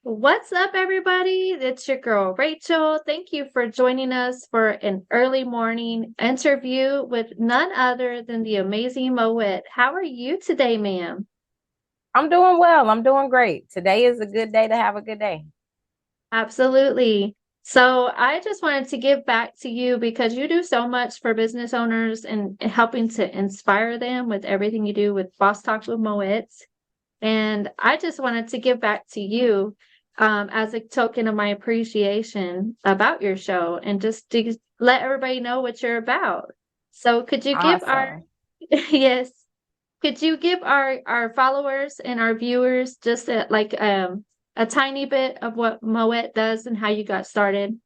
What's up, everybody? It's your girl, Rachel. Thank you for joining us for an early morning interview with none other than the amazing Moett. How are you today, ma'am? I'm doing well. I'm doing great. Today is a good day to have a good day. Absolutely. So I just wanted to give back to you because you do so much for business owners and helping to inspire them with everything you do with Boss Talk with Moett. And I just wanted to give back to you as a token of my appreciation about your show and just to let everybody know what you're about. So could you give our Awesome. yes, could you give our followers and our viewers just a tiny bit of what Moet does and how you got started?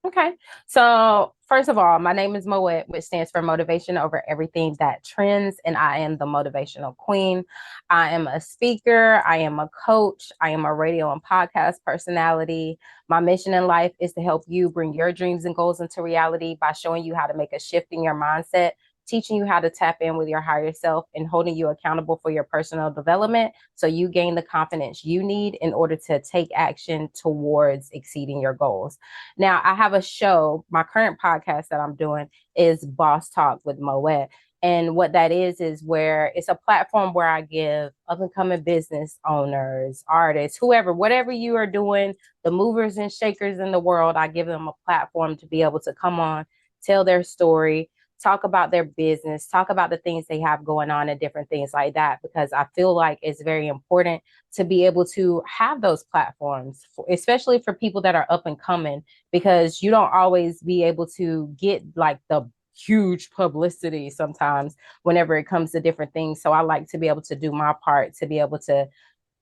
Okay. So, first of all, my name is Moett, which stands for Motivation Over Everything That Trends, and I am the motivational queen. I am a speaker, I am a coach, I am a radio and podcast personality. My mission in life is to help you bring your dreams and goals into reality by showing you how to make a shift in your mindset, teaching you how to tap in with your higher self, and holding you accountable for your personal development so you gain the confidence you need in order to take action towards exceeding your goals. Now, I have a show. My current podcast that I'm doing is Boss Talk with Moett. And what that is where it's a platform where I give up and coming business owners, artists, whoever, whatever you are doing, the movers and shakers in the world, I give them a platform to be able to come on, tell their story, talk about their business, talk about the things they have going on and different things like that, because I feel like it's very important to be able to have those platforms, especially for people that are up and coming, because you don't always be able to get like the huge publicity sometimes whenever it comes to different things. So I like to be able to do my part to be able to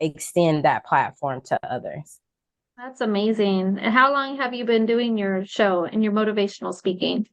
extend that platform to others. That's amazing. And how long have you been doing your show and your motivational speaking?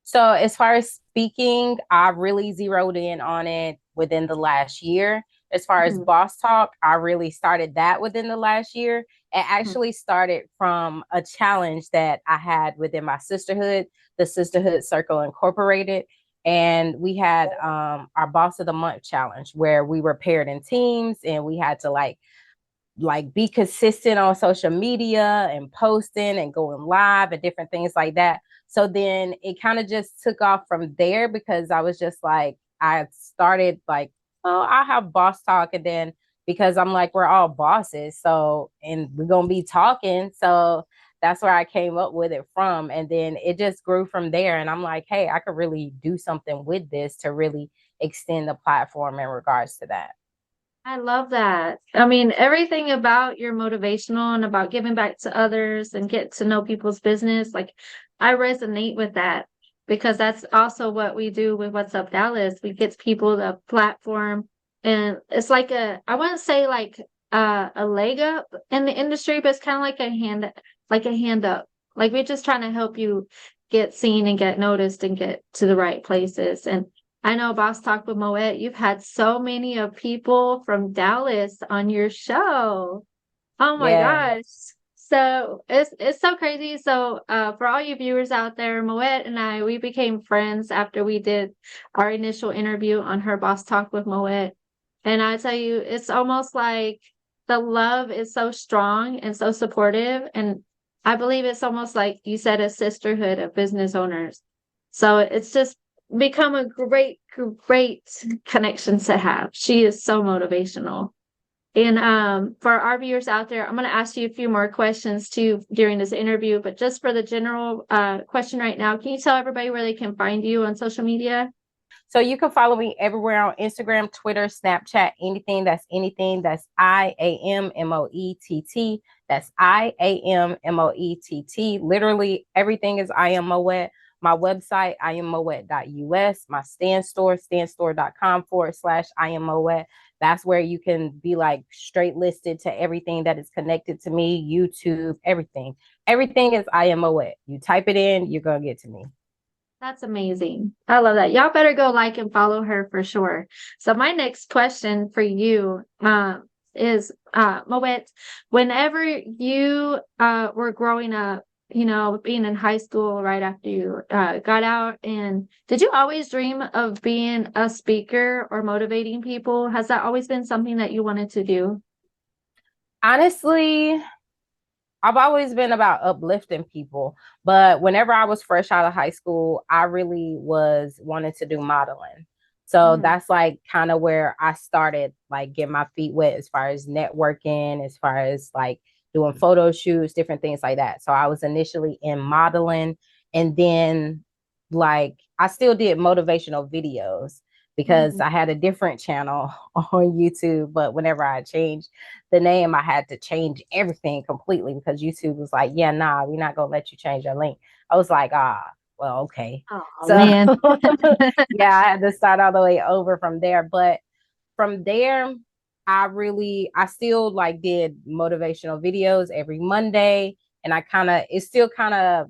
So as far as speaking, I really zeroed in on it within the last year. As far as Mhm, Boss Talk, I really started that within the last year. It mhm. actually started from a challenge that I had within my sisterhood, the Sisterhood Circle Incorporated. And we had our Boss of the Month challenge where we were paired in teams and we had to be consistent on social media and posting and going live and different things like that. So then it kind of just took off from there because I was just like, I started like, oh, I have boss talk. And then because I'm like, we're all bosses. So, and we're going to be talking. So that's where I came up with it from. And then it just grew from there. And I'm like, hey, I could really do something with this to really extend the platform in regards to that. I love that. I mean, everything about your motivational and about giving back to others and get to know people's business, like I resonate with that because that's also what we do with What's Up Dallas. We get people the platform and it's like I wouldn't say like a leg up in the industry, but it's kind of like a hand up. Like we're just trying to help you get seen and get noticed and get to the right places. And I know Boss Talk with Moet, you've had so many of people from Dallas on your show. Oh my Yeah. gosh. So it's so crazy. So for all you viewers out there, Moet and I, we became friends after we did our initial interview on her Boss Talk with Moet. And I tell you, it's almost like the love is so strong and so supportive. And I believe it's almost like you said, a sisterhood of business owners. So it's just become a great connection to have. She is so motivational. And for our viewers out there, I'm going to ask you a few more questions too during this interview. But just for the general question right now, can you tell everybody where they can find you on social media? So you can follow me everywhere on Instagram, Twitter, Snapchat, anything. That's IAMMOETT. That's IAMMOETT. Literally everything is I am Moett. My website, iammoett.us. My standstore.com/ I am Moett. That's where you can be like straight listed to everything that is connected to me, YouTube, everything. Everything is I am Moett. You type it in, you're going to get to me. That's amazing. I love that. Y'all better go like and follow her for sure. So my next question for you is Moet, whenever you were growing up, you know, being in high school right after you got out, and did you always dream of being a speaker or motivating people? Has that always been something that you wanted to do? Honestly, I've always been about uplifting people, but whenever I was fresh out of high school, I really was wanting to do modeling. So Mhm. that's like kind of where I started like getting my feet wet as far as networking, as far as like doing photo shoots, different things like that. So I was initially in modeling, and then like I still did motivational videos because Mhm. I had a different channel on YouTube, but whenever I changed the name, I had to change everything completely because YouTube was like, yeah, nah, we're not gonna let you change your link. I was like, well, okay. Oh So man. yeah, I had to start all the way over from there. But from there, I still like did motivational videos every Monday. And it's still kind of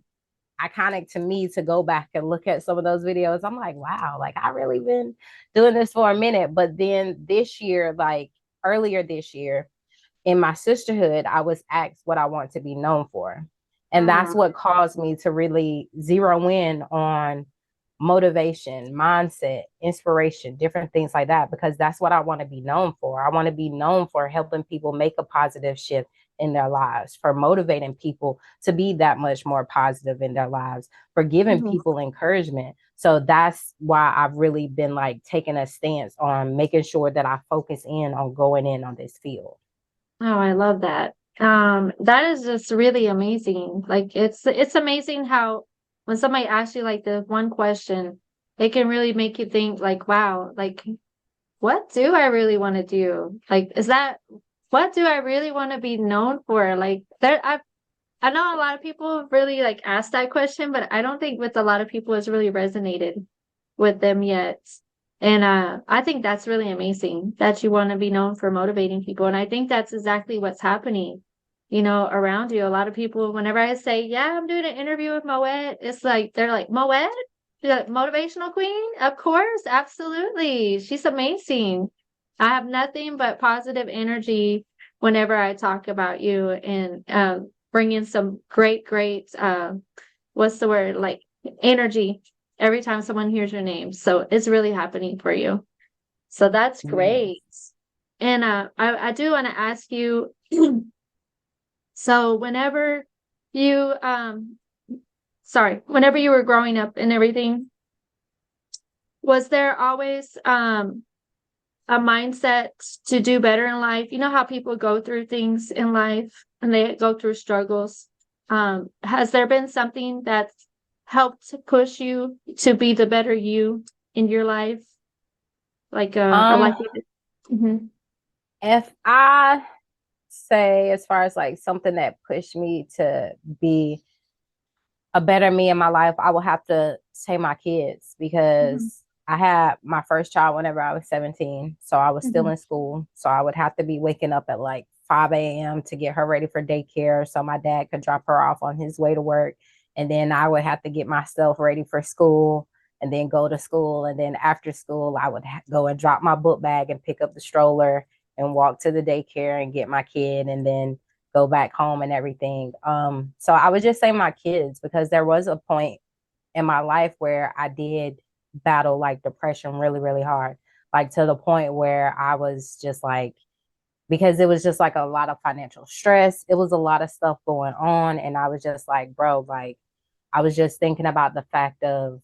iconic to me to go back and look at some of those videos. I'm like, wow, like I really been doing this for a minute. But then this year, like earlier this year, in my sisterhood, I was asked what I want to be known for. And that's Mm, what caused me to really zero in on motivation, mindset, inspiration, different things like that, because that's what I want to be known for. I want to be known for helping people make a positive shift in their lives, for motivating people to be that much more positive in their lives, for giving mhm. people encouragement. So that's why I've really been like taking a stance on making sure that I focus in on going in on this field. Oh, I love that. That is just really amazing. Like it's amazing how when somebody asks you like the one question, it can really make you think like, wow, like what do I really want to do? Like, is that what do I really want to be known for? Like I know a lot of people really like ask that question, but I don't think with a lot of people it's really resonated with them yet. And I think that's really amazing that you want to be known for motivating people. And I think that's exactly what's happening, around you. A lot of people, whenever I say, yeah, I'm doing an interview with Moett, it's like they're like, Moett? You're like, motivational queen? Of course, absolutely. She's amazing. I have nothing but positive energy whenever I talk about you and bring in some great what's the word, like energy every time someone hears your name. So it's really happening for you. So that's Yes. great. And I do want to ask you, so you whenever you were growing up and everything, was there always a mindset to do better in life? You know how people go through things in life and they go through struggles. Has there been something that helped push you to be the better you in your life? Like a Um, life. Mm-hmm. if I say as far as like something that pushed me to be a better me in my life, I would have to say my kids Mm-hmm. because I had my first child whenever I was 17. So I was still Mm-hmm. in school. So I would have to be waking up at like 5 a.m. to get her ready for daycare so my dad could drop her off on his way to work. And then I would have to get myself ready for school and then go to school. And then after school, I would go and drop my book bag and pick up the stroller and walk to the daycare and get my kid. And then go back home and everything. So I would just say my kids because there was a point in my life where I did battle like depression really, really hard. Like to the point where I was just like, because it was just like a lot of financial stress. It was a lot of stuff going on. And I was just like, bro, like I was just thinking about the fact of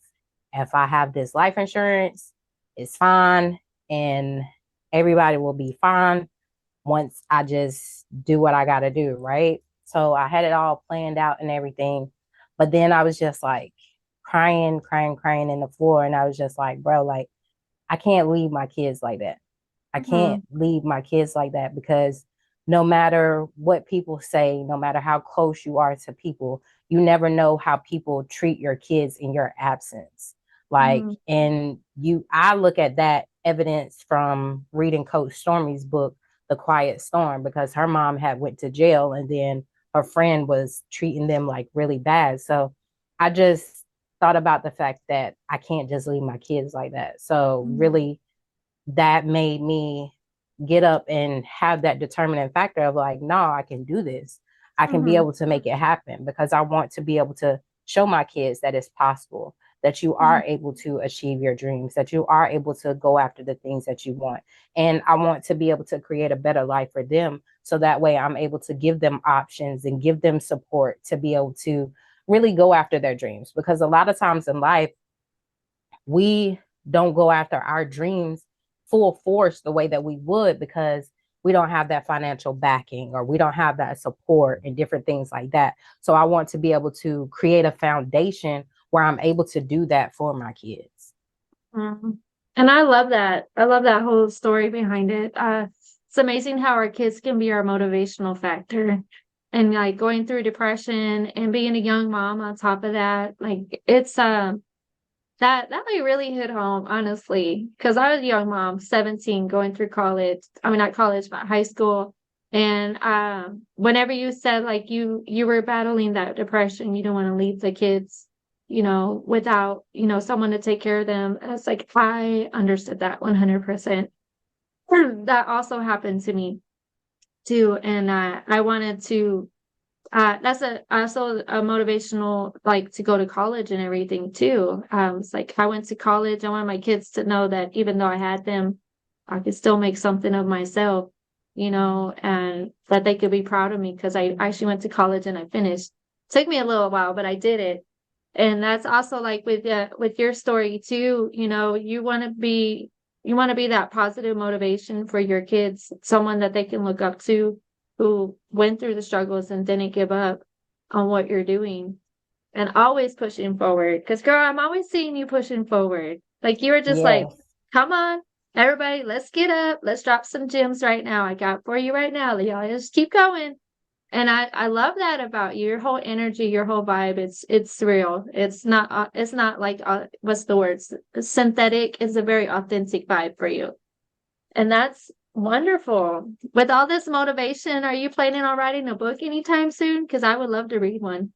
if I have this life insurance, it's fine and everybody will be fine once I just do what I got to do, right? So I had it all planned out and everything. But then I was just like crying in the floor. And I was just like, bro, like, I can't leave my kids like that. I can't leave my kids like that because no matter what people say, no matter how close you are to people, you never know how people treat your kids in your absence. Like, Mm-hmm. and I look at that evidence from reading Coach Stormy's book, The Quiet Storm, because her mom had went to jail and then her friend was treating them like really bad. So I just thought about the fact that I can't just leave my kids like that. So really that made me get up and have that determining factor of like, no, I can do this. I can be Mm-hmm. able to make it happen because I want to be able to show my kids that it's possible, that you Mm-hmm. are able to achieve your dreams, that you are able to go after the things that you want. And I want to be able to create a better life for them So that way I'm able to give them options and give them support to be able to really go after their dreams. Because a lot of times in life, we don't go after our dreams full force the way that we would, because we don't have that financial backing, or we don't have that support and different things like that. So I want to be able to create a foundation where I'm able to do that for my kids. Mhm. And I love that. I love that whole story behind it. It's amazing how our kids can be our motivational factor. And like going through depression and being a young mom on top of that, like it's that like really hit home, honestly, because I was a young mom, 17, going through college. I mean, not college, but high school. And whenever you said like you were battling that depression, you don't want to leave the kids, without, someone to take care of them. And it's like I understood that 100%. That also happened to me too, and I wanted to that's also a motivational, like to go to college and everything too. It's like I went to college. I wanted my kids to know that even though I had them, I could still make something of myself, and that they could be proud of me because I actually went to college and I finished. Took me a little while, but I did it. And that's also like with your story too, you want to be that positive motivation for your kids, someone that they can look up to who went through the struggles and didn't give up on what you're doing and always pushing forward. Because, girl, I'm always seeing you pushing forward. Like you were just like, Yes. come on, everybody, let's get up. Let's drop some gems right now. I got for you right now. Y'all just keep going. And I love that about you. Your whole energy, your whole vibe, it's real. It's not like what's the words? Synthetic. It's a very authentic vibe for you. And that's wonderful. With all this motivation, are you planning on writing a book anytime soon? Because I would love to read one.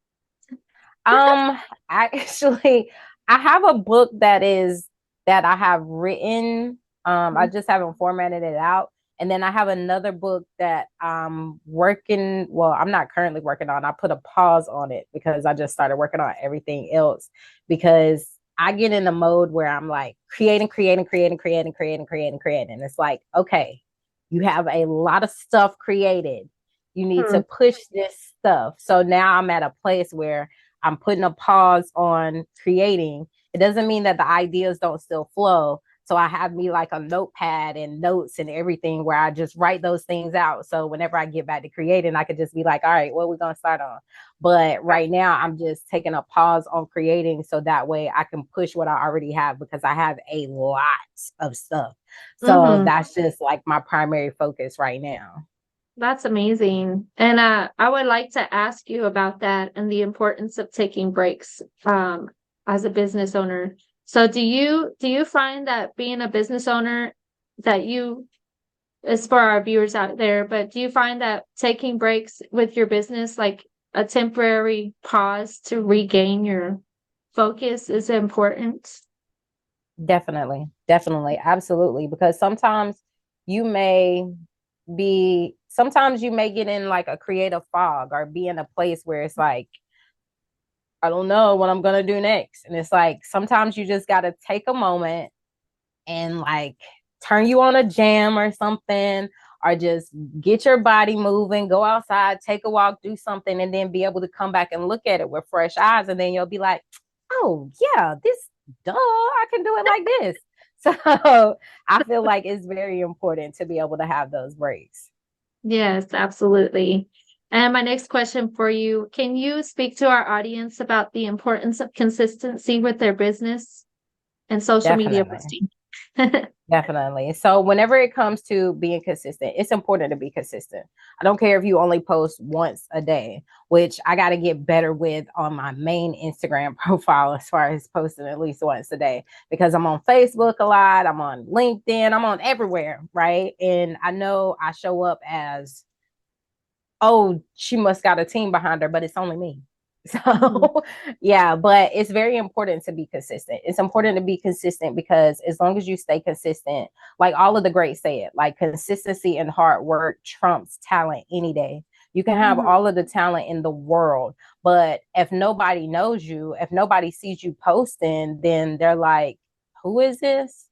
I actually I have a book that I have written. I just haven't formatted it out. And then I have another book that I'm working. Well, I'm not currently working on. I put a pause on it because I just started working on everything else, because I get in a mode where I'm like creating. And it's like, okay, you have a lot of stuff created. You need to Hmm. push this stuff. So now I'm at a place where I'm putting a pause on creating. It doesn't mean that the ideas don't still flow. So I have me like a notepad and notes and everything where I just write those things out. So whenever I get back to creating, I could just be like, all right, what are we going to start on? But right now I'm just taking a pause on creating so that way I can push what I already have, because I have a lot of stuff. So Hmm. that's just like my primary focus right now. That's amazing. And I would like to ask you about that and the importance of taking breaks as a business owner. So do you find that being a business owner that you is for our viewers out there, but do you find that taking breaks with your business, like a temporary pause to regain your focus, is important? Definitely, absolutely. Because sometimes you may get in like a creative fog, or be in a place where it's like, I don't know what I'm gonna do next. And it's like sometimes you just gotta take a moment and like turn you on a jam or something, or just get your body moving, go outside, take a walk, do something, and then be able to come back and look at it with fresh eyes. And then you'll be like, oh yeah, I can do it like this. So I feel like it's very important to be able to have those breaks. Yes, absolutely. And my next question for you, can you speak to our audience about the importance of consistency with their business and social media Definitely. posting? Definitely. So whenever it comes to being consistent, it's important to be consistent. I don't care if you only post once a day, which I got to get better with on my main Instagram profile, as far as posting at least once a day, because I'm on Facebook a lot, I'm on LinkedIn, I'm on everywhere, right? And I know I show up as, oh, she must got a team behind her, but it's only me. Mhm. So, yeah, but it's very important to be consistent. It's important to be consistent because as long as you stay consistent, like all of the greats say it, like consistency and hard work trumps talent any day. You can have Mhm. all of the talent in the world, but if nobody knows you, if nobody sees you posting, then they're like, who is this?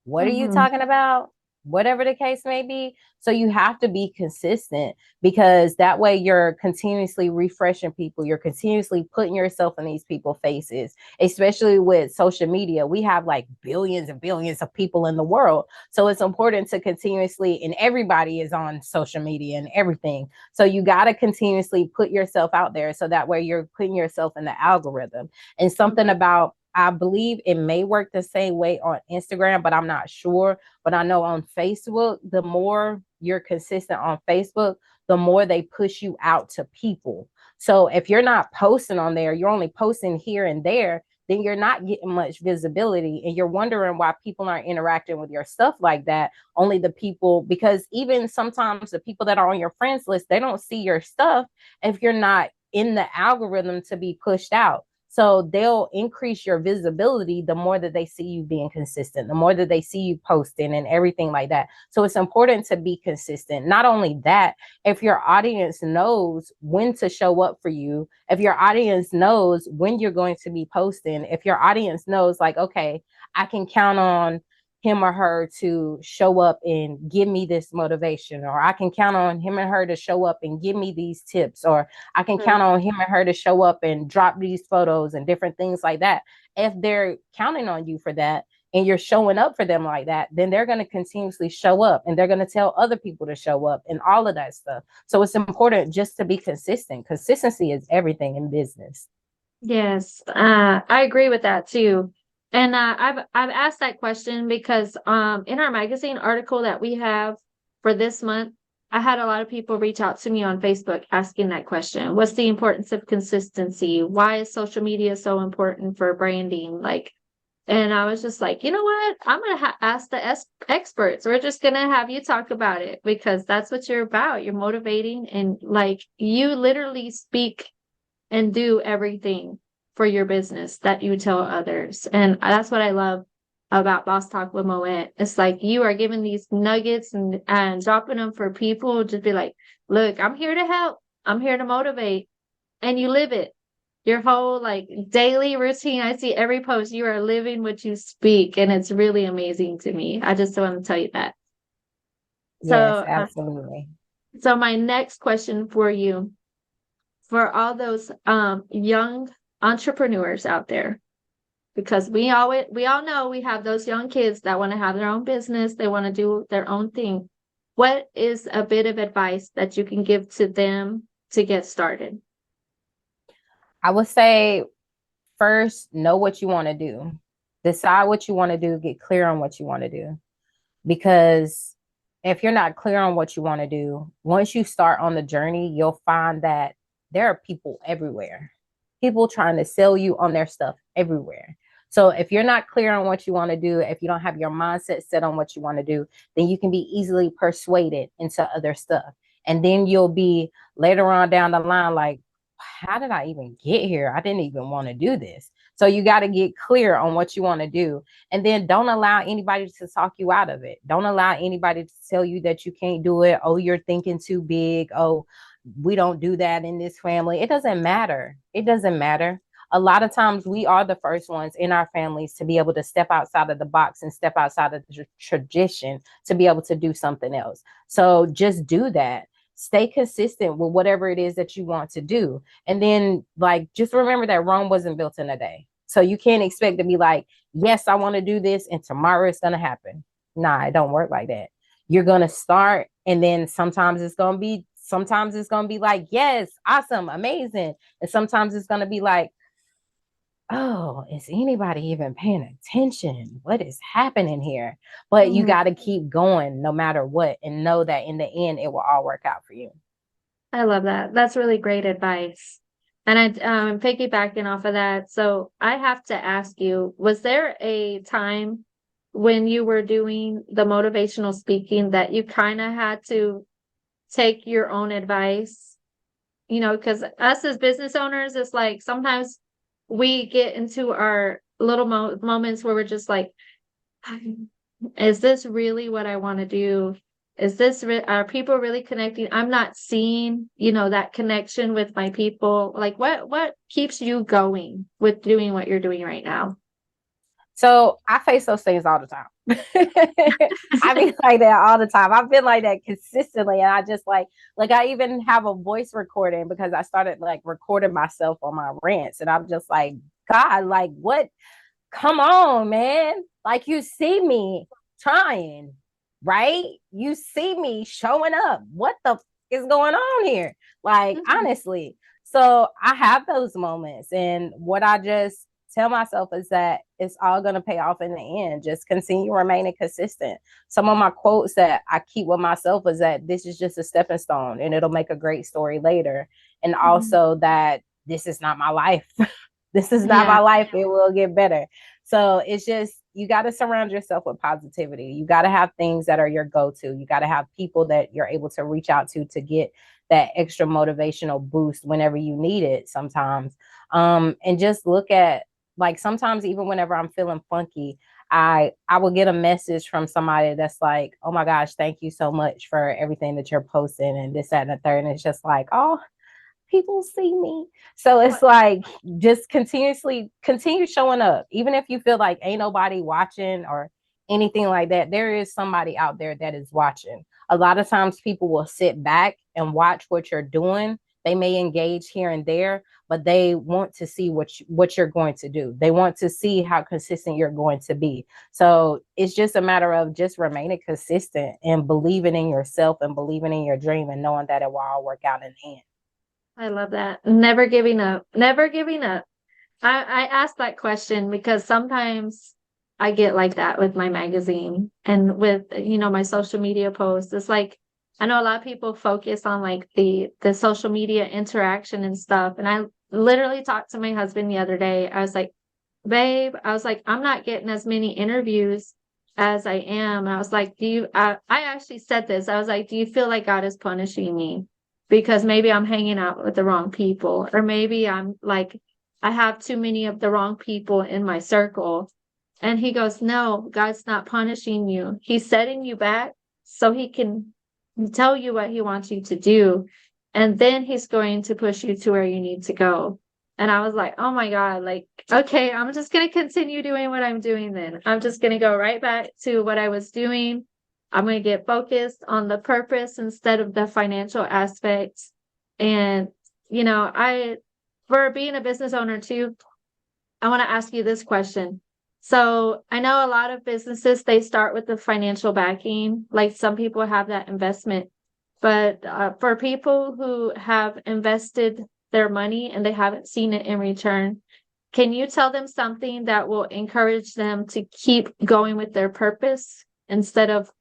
What are you Mhm. talking about? whatever the case may be. So you have to be consistent, because that way you're continuously refreshing people. You're continuously putting yourself in these people's faces, especially with social media. We have like billions and billions of people in the world. So it's important to continuously, and everybody is on social media and everything. So you got to continuously put yourself out there, so that way you're putting yourself in the algorithm. And something about, I believe it may work the same way on Instagram, but I'm not sure. But I know on Facebook, the more you're consistent on Facebook, the more they push you out to people. So if you're not posting on there, you're only posting here and there, then you're not getting much visibility, and you're wondering why people aren't interacting with your stuff like that. Only the people, because even sometimes the people that are on your friends list, they don't see your stuff if you're not in the algorithm to be pushed out. So they'll increase your visibility the more that they see you being consistent, the more that they see you posting and everything like that. So it's important to be consistent. Not only that, if your audience knows when to show up for you, if your audience knows when you're going to be posting, if your audience knows like, okay, I can count on him or her to show up and give me this motivation, or I can count on him and her to show up and give me these tips, or I can count on him and her to show up and drop these photos and different things like that. If they're counting on you for that and you're showing up for them like that, then they're going to continuously show up, and they're going to tell other people to show up and all of that stuff. So it's important just to be consistent. Consistency is everything in business. Yes, I agree with that too. And I've asked that question because in our magazine article that we have for this month, I had a lot of people reach out to me on Facebook asking that question. What's the importance of consistency? Why is social media so important for branding? Like, and I was just like, you know what? I'm gonna ask the experts. We're just gonna have you talk about it, because that's what you're about. You're motivating, and like you literally speak and do everything for your business that you tell others. And that's what I love about Boss Talk with Moett. It's like you are giving these nuggets and dropping them for people. Just be like, look, I'm here to help. I'm here to motivate. And you live it. Your whole like daily routine. I see every post. You are living what you speak. And it's really amazing to me. I just want to tell you that. Yes, So, absolutely. so my next question for you, for all those young entrepreneurs out there, because we all know we have those young kids that want to have their own business, they want to do their own thing. What is a bit of advice that you can give to them to get started? I would say, first, know what you want to do. Decide what you want to do, get clear on what you want to do. Because if you're not clear on what you want to do, once you start on the journey, you'll find that there are people everywhere, people trying to sell you on their stuff everywhere. So if you're not clear on what you want to do, if you don't have your mindset set on what you want to do, then you can be easily persuaded into other stuff. And then you'll be later on down the line like, how did I even get here? I didn't even want to do this. So you got to get clear on what you want to do. And then don't allow anybody to talk you out of it. Don't allow anybody to tell you that you can't do it. Oh, you're thinking too big. Oh, we don't do that in this family. It doesn't matter. It doesn't matter. A lot of times we are the first ones in our families to be able to step outside of the box and step outside of the tradition to be able to do something else. So just do that. Stay consistent with whatever it is that you want to do. And then like, just remember that Rome wasn't built in a day. So you can't expect to be like, yes, I want to do this, and tomorrow it's going to happen. Nah, it don't work like that. You're going to start, and then sometimes it's going to be like, yes, awesome, amazing. And sometimes it's going to be like, oh, is anybody even paying attention? What is happening here? But you got to keep going no matter what, and know that in the end, it will all work out for you. I love that. That's really great advice. And I'm piggybacking off of that. So I have to ask you, was there a time when you were doing the motivational speaking that you kind of had to take your own advice? You know, because us as business owners, it's like sometimes we get into our little moments where we're just like, is this really what I want to do? Is this are people really connecting? I'm not seeing, you know, that connection with my people. Like what keeps you going with doing what you're doing right now? So I face those things all the time. I be like that all the time. I've been like that consistently. And I just like I even have a voice recording because I started like recording myself on my rants. And I'm just like, God, like what? Come on, man. Like you see me trying, right? You see me showing up. What the is going on here? Like, honestly. So I have those moments. And what I just tell myself is that it's all going to pay off in the end. Just continue remaining consistent. Some of my quotes that I keep with myself is that this is just a stepping stone and it'll make a great story later. And also that this is not my life. This is not my life. It will get better. So it's just, you got to surround yourself with positivity. You got to have things that are your go-to. You got to have people that you're able to reach out to get that extra motivational boost whenever you need it sometimes. And just look at, like, sometimes even whenever I'm feeling funky, I will get a message from somebody that's like, oh my gosh, thank you so much for everything that you're posting and this, that, and the third. And it's just like, oh, people see me. So it's like, just continue showing up. Even if you feel like ain't nobody watching or anything like that, there is somebody out there that is watching. A lot of times people will sit back and watch what you're doing. They may engage here and there, but they want to see what you're going to do. They want to see how consistent you're going to be. So it's just a matter of just remaining consistent and believing in yourself and believing in your dream and knowing that it will all work out in the end. I love that. Never giving up. Never giving up. I asked that question because sometimes I get like that with my magazine and with, my social media posts. It's like, I know a lot of people focus on like the social media interaction and stuff. And I literally talked to my husband the other day. I was like, babe, I was like, I'm not getting as many interviews as I am. And I was like, I actually said this. I was like, do you feel like God is punishing me? Because maybe I'm hanging out with the wrong people, or maybe I'm like, I have too many of the wrong people in my circle. And he goes, no, God's not punishing you. He's setting you back so he can tell you what he wants you to do. And then he's going to push you to where you need to go. And I was like, oh my God, like, okay, I'm just going to continue doing what I'm doing then. I'm just going to go right back to what I was doing. I'm going to get focused on the purpose instead of the financial aspects. And, for being a business owner too, I want to ask you this question. So I know a lot of businesses, they start with the financial backing, like some people have that investment, but for people who have invested their money and they haven't seen it in return, can you tell them something that will encourage them to keep going with their purpose instead of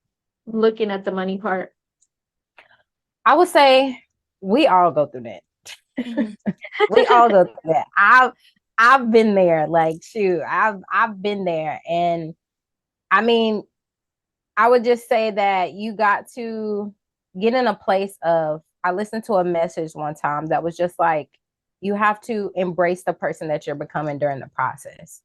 looking at the money part? I would say we all go through that. We all go through that. I've been there. Like, shoot, I've been there. And I mean, I would just say that you got to get in a place of, I listened to a message one time that was just like, you have to embrace the person that you're becoming during the process.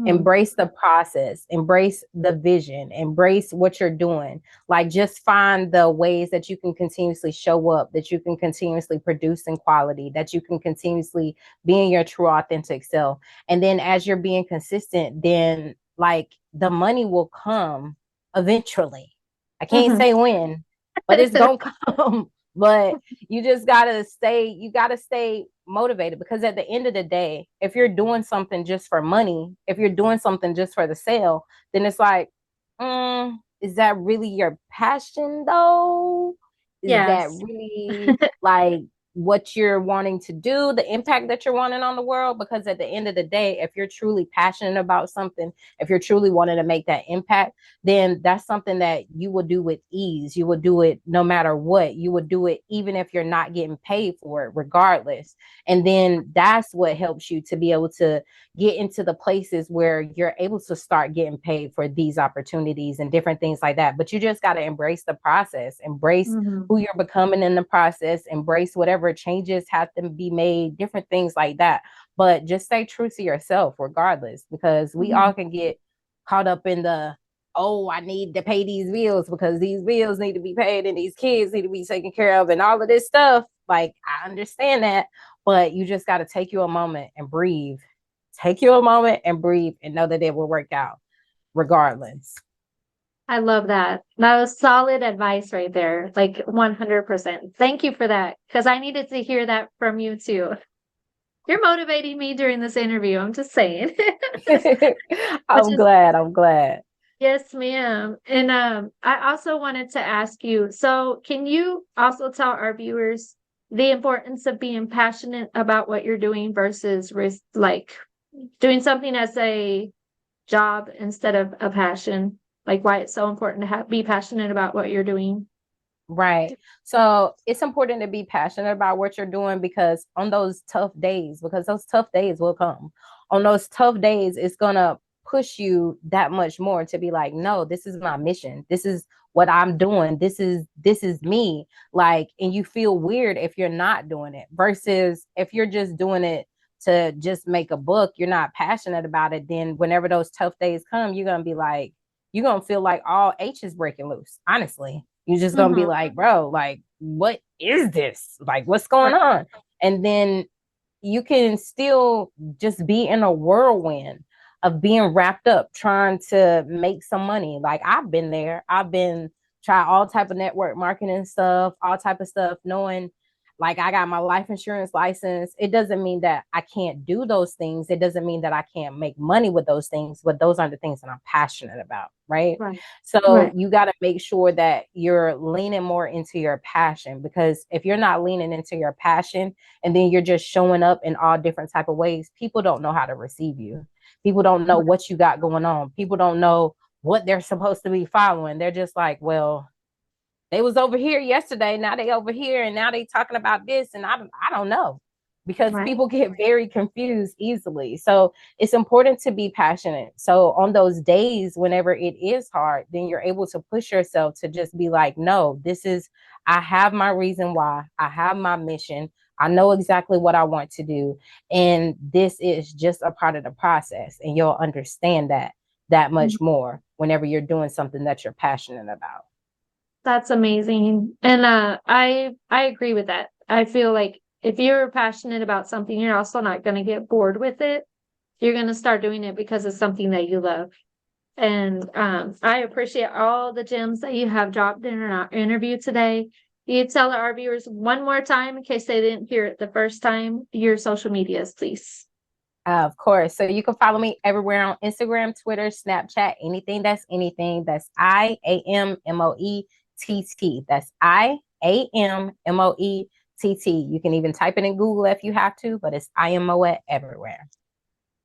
Embrace the process, embrace the vision, embrace what you're doing. Like, just find the ways that you can continuously show up, that you can continuously produce in quality, that you can continuously be in your true authentic self. And then as you're being consistent, then like the money will come eventually. I can't say when, but it's gonna come. But you just gotta stay motivated, because at the end of the day, if you're doing something just for money, if you're doing something just for the sale, then it's like, is that really your passion though? Is that really like what you're wanting to do, the impact that you're wanting on the world? Because at the end of the day, if you're truly passionate about something, if you're truly wanting to make that impact, then that's something that you will do with ease. You will do it no matter what. You would do it even if you're not getting paid for it, regardless. And then that's what helps you to be able to get into the places where you're able to start getting paid for these opportunities and different things like that. But you just got to embrace the process, embrace who you're becoming in the process, embrace whatever changes have to be made, different things like that. But just stay true to yourself regardless, because we all can get caught up in the, oh, I need to pay these bills because these bills need to be paid and these kids need to be taken care of and all of this stuff. Like, I understand that, but you just got to take you a moment and breathe, take you a moment and breathe and know that it will work out regardless. I love that. That was solid advice right there. Like 100%. Thank you for that. Because I needed to hear that from you too. You're motivating me during this interview. I'm just saying. Which I'm is glad. I'm glad. yes, ma'am. And I also wanted to ask you, so can you also tell our viewers the importance of being passionate about what you're doing versus like doing something as a job instead of a passion? Like why it's so important to be passionate about what you're doing? Right. So it's important to be passionate about what you're doing because on those tough days, because those tough days will come. On those tough days, it's gonna push you that much more to be like, no, this is my mission. This is what I'm doing. This is me. Like, and you feel weird if you're not doing it versus if you're just doing it to just make a book, you're not passionate about it. Then whenever those tough days come, you're gonna be like, you're gonna feel like all H is breaking loose, honestly. You're just gonna be Mm-hmm. like, bro, like, what is this? Like, what's going on? And then you can still just be in a whirlwind of being wrapped up trying to make some money. Like I've been there. I've been try all type of network marketing stuff, all type of stuff, knowing like I got my life insurance license. It doesn't mean that I can't do those things. It doesn't mean that I can't make money with those things, but those aren't the things that I'm passionate about, right? Right. So Right. you got to make sure that you're leaning more into your passion, because if you're not leaning into your passion and then you're just showing up in all different type of ways, people don't know how to receive you. People don't know what you got going on. People don't know what they're supposed to be following. They're just like, well, they was over here yesterday, now they over here, and now they talking about this, and I don't know, because Right. people get very confused easily. So it's important to be passionate. So on those days, whenever it is hard, then you're able to push yourself to just be like, no, this is, I have my reason why, I have my mission, I know exactly what I want to do, and this is just a part of the process, and you'll understand that much more whenever you're doing something that you're passionate about. That's amazing. And I agree with that. I feel like if you're passionate about something, you're also not going to get bored with it. You're going to start doing it because it's something that you love. And I appreciate all the gems that you have dropped in our interview today. You tell our viewers one more time in case they didn't hear it the first time, your social medias, please. Of course. So you can follow me everywhere on Instagram, Twitter, Snapchat, anything that's anything. That's iammoett. That's iammoett. You can even type it in Google if you have to, but it's I am Moett everywhere.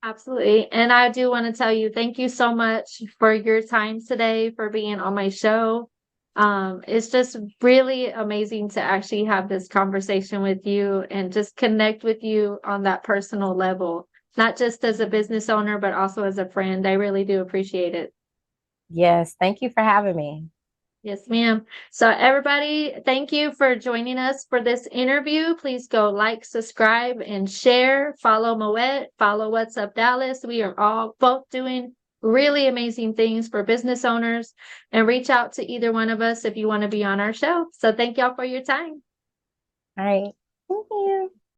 Absolutely. And I do want to tell you, thank you so much for your time today, for being on my show. It's just really amazing to actually have this conversation with you and just connect with you on that personal level, not just as a business owner, but also as a friend. I really do appreciate it. Yes. Thank you for having me. Yes, ma'am. So everybody, thank you for joining us for this interview. Please go like, subscribe, and share. Follow Moett, follow What's Up Dallas. We are all both doing really amazing things for business owners, and reach out to either one of us if you want to be on our show. So thank y'all for your time. All right. Thank you.